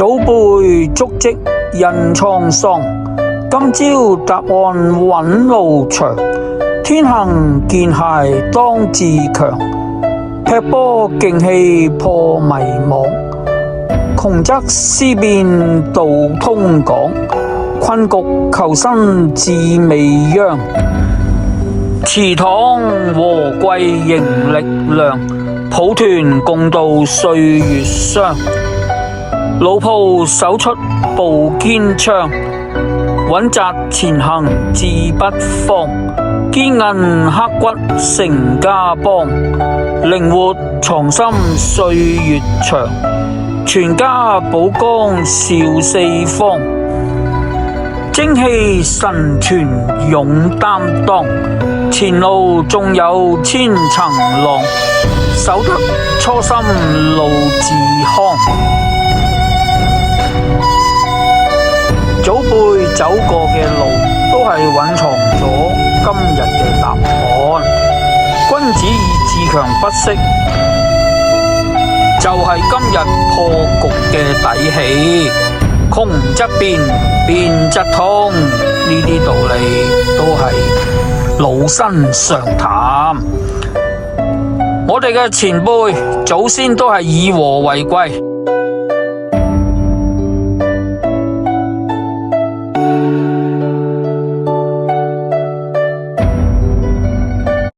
祖輩足跡印滄桑，今朝答案揾路長。天行健鞋當自強，劈波勁氣破迷惘。窮則思變道通廣，困局求生自未央。祠堂和貴迎力量，抱團共度歲月霜。老鋪手出步堅昌，穩紮前行自不慌。堅韌刻骨成家邦，靈活藏心歲月長。全家寶崗笑四方，精氣神團勇擔當。前路縱有千層浪，守得初心路自康。祖輩走過嘅路，都係蘊藏咗今日嘅答案。君子以自強不息，就係今日破局嘅底氣。窮則變，變則通，呢啲道理都係老生常談。我哋嘅前輩祖先都係以和為貴。